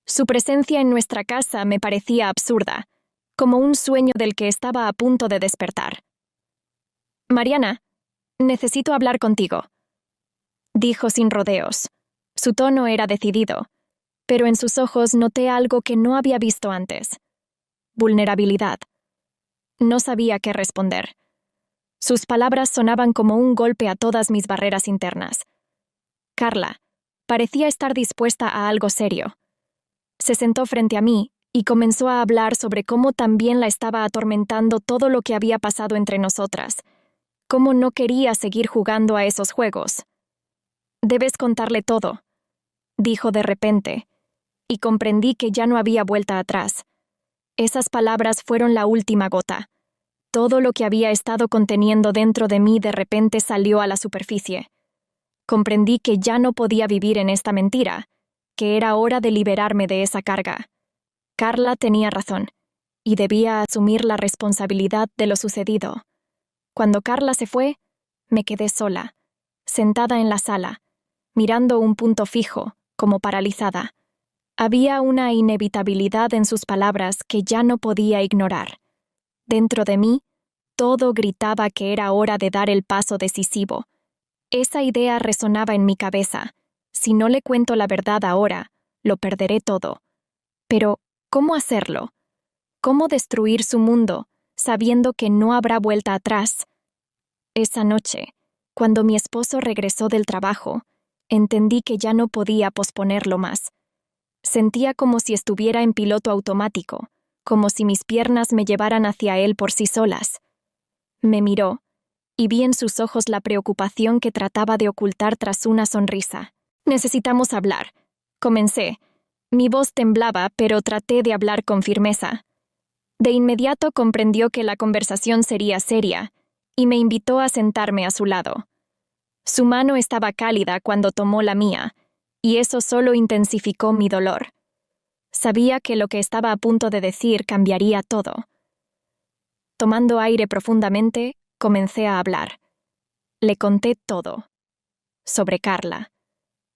Su presencia en nuestra casa me parecía absurda, como un sueño del que estaba a punto de despertar. «Mariana, necesito hablar contigo», dijo sin rodeos. Su tono era decidido, pero en sus ojos noté algo que no había visto antes: vulnerabilidad. No sabía qué responder. Sus palabras sonaban como un golpe a todas mis barreras internas. Carla parecía estar dispuesta a algo serio. Se sentó frente a mí y comenzó a hablar sobre cómo también la estaba atormentando todo lo que había pasado entre nosotras, cómo no quería seguir jugando a esos juegos. Debes contarle todo, dijo de repente, y comprendí que ya no había vuelta atrás. Esas palabras fueron la última gota. Todo lo que había estado conteniendo dentro de mí de repente salió a la superficie. Comprendí que ya no podía vivir en esta mentira, que era hora de liberarme de esa carga. Carla tenía razón, y debía asumir la responsabilidad de lo sucedido. Cuando Carla se fue, me quedé sola, sentada en la sala, mirando un punto fijo, como paralizada. Había una inevitabilidad en sus palabras que ya no podía ignorar. Dentro de mí, todo gritaba que era hora de dar el paso decisivo. Esa idea resonaba en mi cabeza. Si no le cuento la verdad ahora, lo perderé todo. Pero, ¿cómo hacerlo? ¿Cómo destruir su mundo, sabiendo que no habrá vuelta atrás? Esa noche, cuando mi esposo regresó del trabajo, entendí que ya no podía posponerlo más. Sentía como si estuviera en piloto automático, como si mis piernas me llevaran hacia él por sí solas. Me miró, y vi en sus ojos la preocupación que trataba de ocultar tras una sonrisa. «Necesitamos hablar», comencé. Mi voz temblaba, pero traté de hablar con firmeza. De inmediato comprendió que la conversación sería seria, y me invitó a sentarme a su lado. Su mano estaba cálida cuando tomó la mía, y eso solo intensificó mi dolor. Sabía que lo que estaba a punto de decir cambiaría todo. Tomando aire profundamente, comencé a hablar. Le conté todo. Sobre Carla.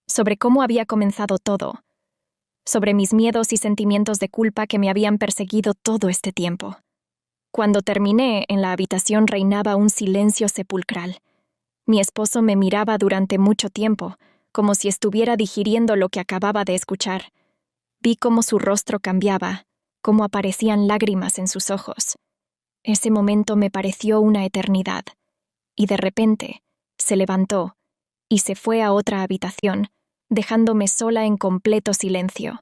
Sobre cómo había comenzado todo. Sobre mis miedos y sentimientos de culpa que me habían perseguido todo este tiempo. Cuando terminé, en la habitación reinaba un silencio sepulcral. Mi esposo me miraba durante mucho tiempo, como si estuviera digiriendo lo que acababa de escuchar. Vi cómo su rostro cambiaba, cómo aparecían lágrimas en sus ojos. Ese momento me pareció una eternidad, y de repente se levantó y se fue a otra habitación, dejándome sola en completo silencio.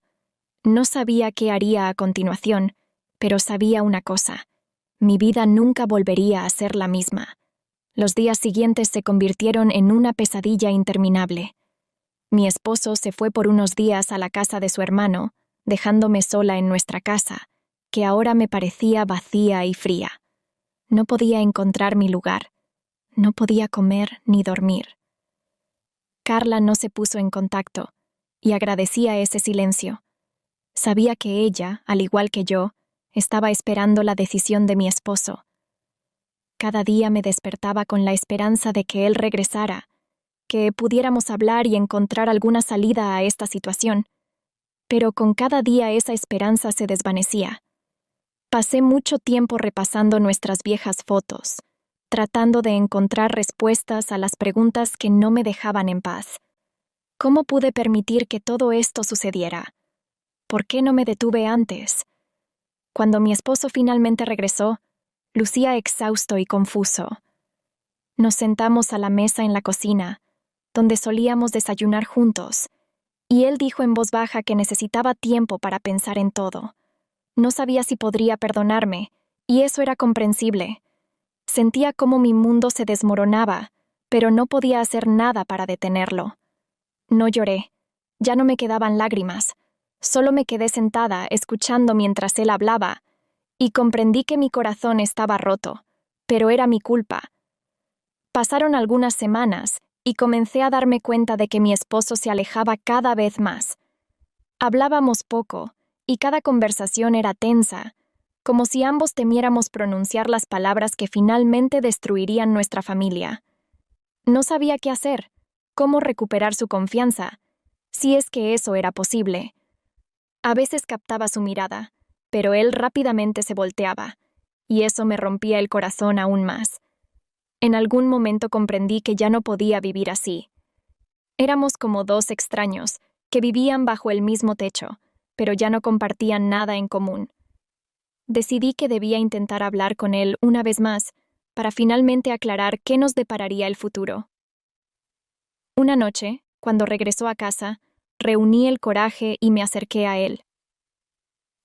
No sabía qué haría a continuación, pero sabía una cosa: mi vida nunca volvería a ser la misma. Los días siguientes se convirtieron en una pesadilla interminable. Mi esposo se fue por unos días a la casa de su hermano, dejándome sola en nuestra casa, que ahora me parecía vacía y fría. No podía encontrar mi lugar. No podía comer ni dormir. Carla no se puso en contacto, y agradecía ese silencio. Sabía que ella, al igual que yo, estaba esperando la decisión de mi esposo. Cada día me despertaba con la esperanza de que él regresara, que pudiéramos hablar y encontrar alguna salida a esta situación. Pero con cada día esa esperanza se desvanecía. Pasé mucho tiempo repasando nuestras viejas fotos, tratando de encontrar respuestas a las preguntas que no me dejaban en paz. ¿Cómo pude permitir que todo esto sucediera? ¿Por qué no me detuve antes? Cuando mi esposo finalmente regresó, lucía exhausto y confuso. Nos sentamos a la mesa en la cocina, donde solíamos desayunar juntos, y él dijo en voz baja que necesitaba tiempo para pensar en todo. No sabía si podría perdonarme, y eso era comprensible. Sentía cómo mi mundo se desmoronaba, pero no podía hacer nada para detenerlo. No lloré, ya no me quedaban lágrimas, solo me quedé sentada escuchando mientras él hablaba, y comprendí que mi corazón estaba roto, pero era mi culpa. Pasaron algunas semanas, y comencé a darme cuenta de que mi esposo se alejaba cada vez más. Hablábamos poco, y cada conversación era tensa, como si ambos temiéramos pronunciar las palabras que finalmente destruirían nuestra familia. No sabía qué hacer, cómo recuperar su confianza, si es que eso era posible. A veces captaba su mirada, pero él rápidamente se volteaba, y eso me rompía el corazón aún más. En algún momento comprendí que ya no podía vivir así. Éramos como dos extraños, que vivían bajo el mismo techo, pero ya no compartían nada en común. Decidí que debía intentar hablar con él una vez más, para finalmente aclarar qué nos depararía el futuro. Una noche, cuando regresó a casa, reuní el coraje y me acerqué a él.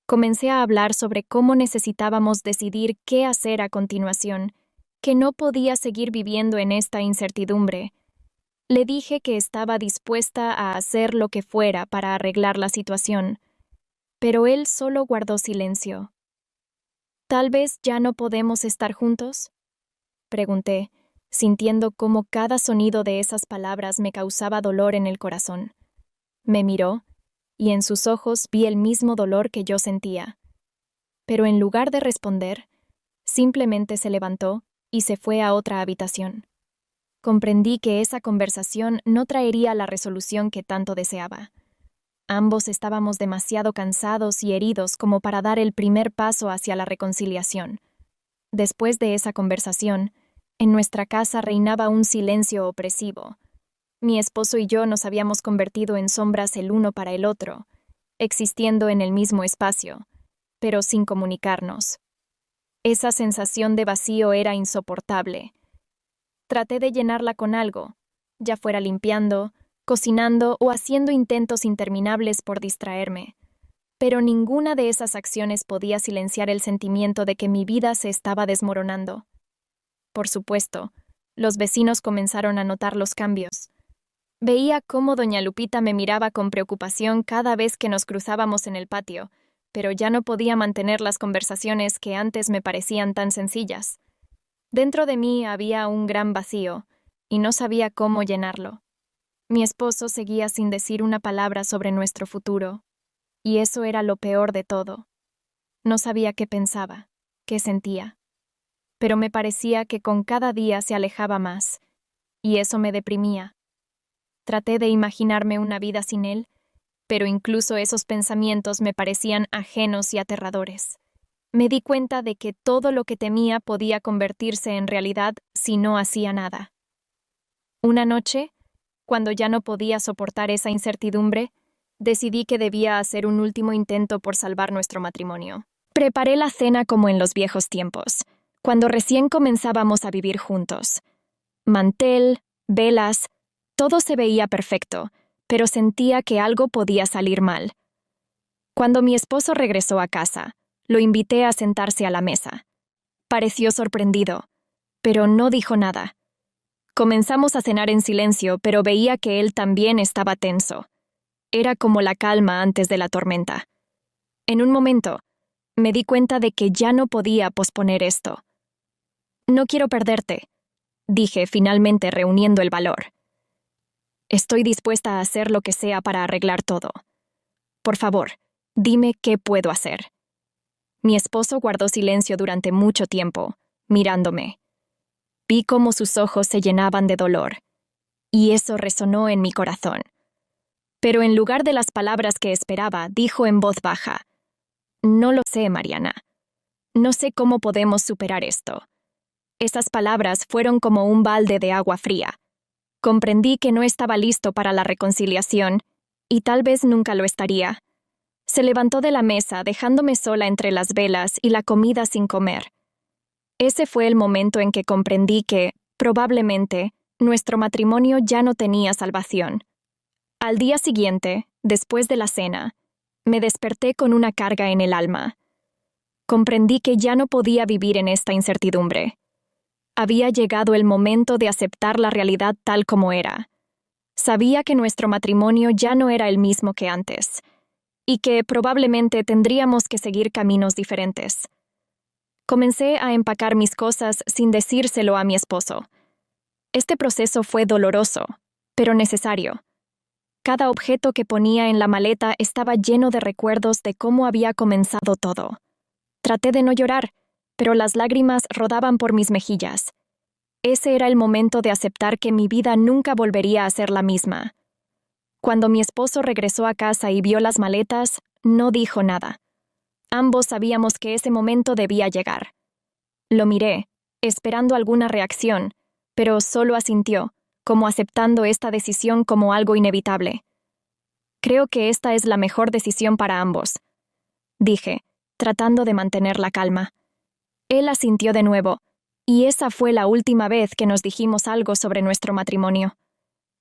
Comencé a hablar sobre cómo necesitábamos decidir qué hacer a continuación, que no podía seguir viviendo en esta incertidumbre. Le dije que estaba dispuesta a hacer lo que fuera para arreglar la situación, pero él solo guardó silencio. ¿Tal vez ya no podemos estar juntos?, pregunté, sintiendo cómo cada sonido de esas palabras me causaba dolor en el corazón. Me miró, y en sus ojos vi el mismo dolor que yo sentía. Pero en lugar de responder, simplemente se levantó y se fue a otra habitación. Comprendí que esa conversación no traería la resolución que tanto deseaba. Ambos estábamos demasiado cansados y heridos como para dar el primer paso hacia la reconciliación. Después de esa conversación, en nuestra casa reinaba un silencio opresivo. Mi esposo y yo nos habíamos convertido en sombras el uno para el otro, existiendo en el mismo espacio, pero sin comunicarnos. Esa sensación de vacío era insoportable. Traté de llenarla con algo, ya fuera limpiando, cocinando o haciendo intentos interminables por distraerme. Pero ninguna de esas acciones podía silenciar el sentimiento de que mi vida se estaba desmoronando. Por supuesto, los vecinos comenzaron a notar los cambios. Veía cómo doña Lupita me miraba con preocupación cada vez que nos cruzábamos en el patio, pero ya no podía mantener las conversaciones que antes me parecían tan sencillas. Dentro de mí había un gran vacío, y no sabía cómo llenarlo. Mi esposo seguía sin decir una palabra sobre nuestro futuro, y eso era lo peor de todo. No sabía qué pensaba, qué sentía, pero me parecía que con cada día se alejaba más, y eso me deprimía. Traté de imaginarme una vida sin él, pero incluso esos pensamientos me parecían ajenos y aterradores. Me di cuenta de que todo lo que temía podía convertirse en realidad si no hacía nada. Una noche, cuando ya no podía soportar esa incertidumbre, decidí que debía hacer un último intento por salvar nuestro matrimonio. Preparé la cena como en los viejos tiempos, cuando recién comenzábamos a vivir juntos. Mantel, velas, todo se veía perfecto, pero sentía que algo podía salir mal. Cuando mi esposo regresó a casa, lo invité a sentarse a la mesa. Pareció sorprendido, pero no dijo nada. Comenzamos a cenar en silencio, pero veía que él también estaba tenso. Era como la calma antes de la tormenta. En un momento, me di cuenta de que ya no podía posponer esto. «No quiero perderte», dije finalmente reuniendo el valor. «Estoy dispuesta a hacer lo que sea para arreglar todo. Por favor, dime qué puedo hacer». Mi esposo guardó silencio durante mucho tiempo, mirándome. Vi cómo sus ojos se llenaban de dolor, y eso resonó en mi corazón. Pero en lugar de las palabras que esperaba, dijo en voz baja: «No lo sé, Mariana. No sé cómo podemos superar esto». Esas palabras fueron como un balde de agua fría. Comprendí que no estaba listo para la reconciliación, y tal vez nunca lo estaría. Se levantó de la mesa, dejándome sola entre las velas y la comida sin comer. Ese fue el momento en que comprendí que, probablemente, nuestro matrimonio ya no tenía salvación. Al día siguiente, después de la cena, me desperté con una carga en el alma. Comprendí que ya no podía vivir en esta incertidumbre. Había llegado el momento de aceptar la realidad tal como era. Sabía que nuestro matrimonio ya no era el mismo que antes, y que probablemente tendríamos que seguir caminos diferentes. Comencé a empacar mis cosas sin decírselo a mi esposo. Este proceso fue doloroso, pero necesario. Cada objeto que ponía en la maleta estaba lleno de recuerdos de cómo había comenzado todo. Traté de no llorar, pero las lágrimas rodaban por mis mejillas. Ese era el momento de aceptar que mi vida nunca volvería a ser la misma. Cuando mi esposo regresó a casa y vio las maletas, no dijo nada. Ambos sabíamos que ese momento debía llegar. Lo miré, esperando alguna reacción, pero solo asintió, como aceptando esta decisión como algo inevitable. «Creo que esta es la mejor decisión para ambos», dije, tratando de mantener la calma. Él asintió de nuevo, y esa fue la última vez que nos dijimos algo sobre nuestro matrimonio.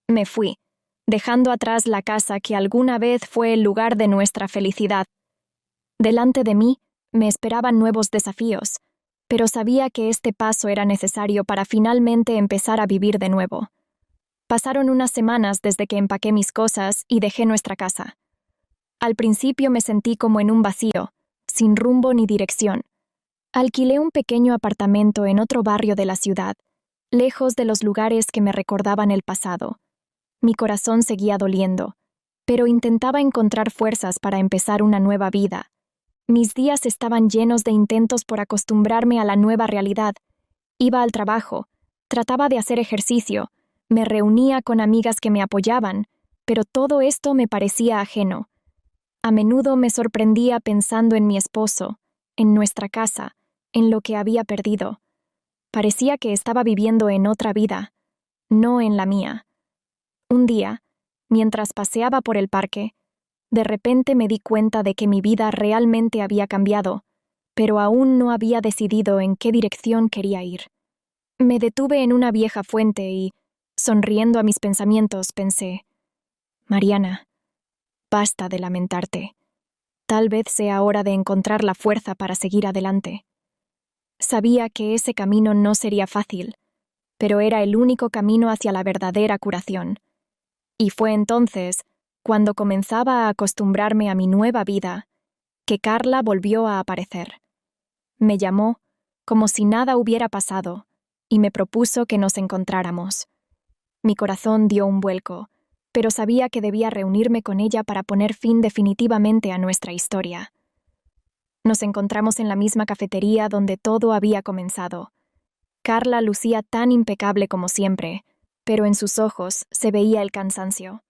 Me fui, dejando atrás la casa que alguna vez fue el lugar de nuestra felicidad. Delante de mí me esperaban nuevos desafíos, pero sabía que este paso era necesario para finalmente empezar a vivir de nuevo. Pasaron unas semanas desde que empaqué mis cosas y dejé nuestra casa. Al principio me sentí como en un vacío, sin rumbo ni dirección. Alquilé un pequeño apartamento en otro barrio de la ciudad, lejos de los lugares que me recordaban el pasado. Mi corazón seguía doliendo, pero intentaba encontrar fuerzas para empezar una nueva vida. Mis días estaban llenos de intentos por acostumbrarme a la nueva realidad. Iba al trabajo, trataba de hacer ejercicio, me reunía con amigas que me apoyaban, pero todo esto me parecía ajeno. A menudo me sorprendía pensando en mi esposo, en nuestra casa, en lo que había perdido. Parecía que estaba viviendo en otra vida, no en la mía. Un día, mientras paseaba por el parque, de repente me di cuenta de que mi vida realmente había cambiado, pero aún no había decidido en qué dirección quería ir. Me detuve en una vieja fuente y, sonriendo a mis pensamientos, pensé: Mariana, basta de lamentarte. Tal vez sea hora de encontrar la fuerza para seguir adelante. Sabía que ese camino no sería fácil, pero era el único camino hacia la verdadera curación. Y fue entonces, cuando comenzaba a acostumbrarme a mi nueva vida, que Carla volvió a aparecer. Me llamó, como si nada hubiera pasado, y me propuso que nos encontráramos. Mi corazón dio un vuelco, pero sabía que debía reunirme con ella para poner fin definitivamente a nuestra historia. Nos encontramos en la misma cafetería donde todo había comenzado. Carla lucía tan impecable como siempre, pero en sus ojos se veía el cansancio.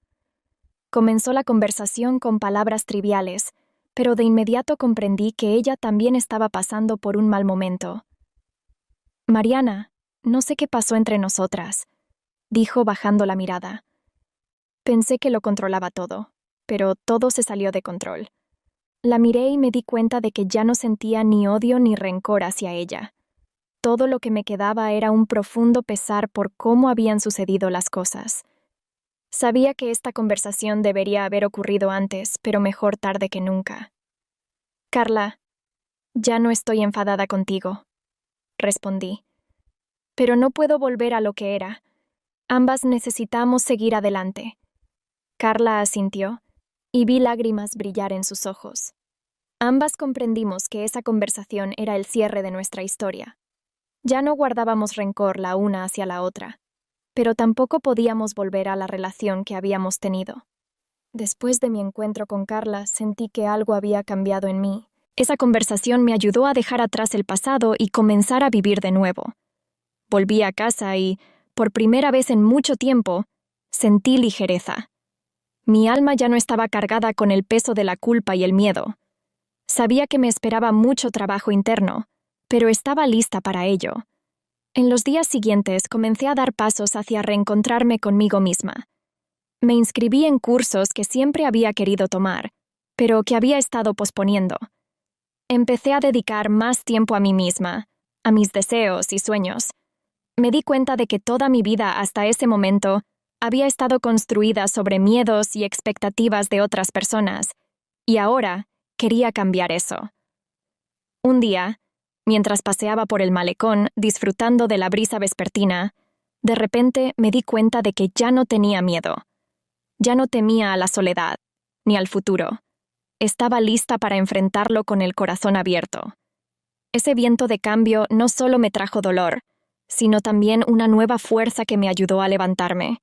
Comenzó la conversación con palabras triviales, pero de inmediato comprendí que ella también estaba pasando por un mal momento. Mariana, no sé qué pasó entre nosotras, dijo bajando la mirada. Pensé que lo controlaba todo, pero todo se salió de control. La miré y me di cuenta de que ya no sentía ni odio ni rencor hacia ella. Todo lo que me quedaba era un profundo pesar por cómo habían sucedido las cosas. Sabía que esta conversación debería haber ocurrido antes, pero mejor tarde que nunca. Carla, ya no estoy enfadada contigo, respondí. Pero no puedo volver a lo que era. Ambas necesitamos seguir adelante. Carla asintió, y vi lágrimas brillar en sus ojos. Ambas comprendimos que esa conversación era el cierre de nuestra historia. Ya no guardábamos rencor la una hacia la otra, pero tampoco podíamos volver a la relación que habíamos tenido. Después de mi encuentro con Carla, sentí que algo había cambiado en mí. Esa conversación me ayudó a dejar atrás el pasado y comenzar a vivir de nuevo. Volví a casa y, por primera vez en mucho tiempo, sentí ligereza. Mi alma ya no estaba cargada con el peso de la culpa y el miedo. Sabía que me esperaba mucho trabajo interno, pero estaba lista para ello. En los días siguientes comencé a dar pasos hacia reencontrarme conmigo misma. Me inscribí en cursos que siempre había querido tomar, pero que había estado posponiendo. Empecé a dedicar más tiempo a mí misma, a mis deseos y sueños. Me di cuenta de que toda mi vida hasta ese momento había estado construida sobre miedos y expectativas de otras personas, y ahora quería cambiar eso. Un día, mientras paseaba por el malecón disfrutando de la brisa vespertina, de repente me di cuenta de que ya no tenía miedo. Ya no temía a la soledad, ni al futuro. Estaba lista para enfrentarlo con el corazón abierto. Ese viento de cambio no solo me trajo dolor, sino también una nueva fuerza que me ayudó a levantarme.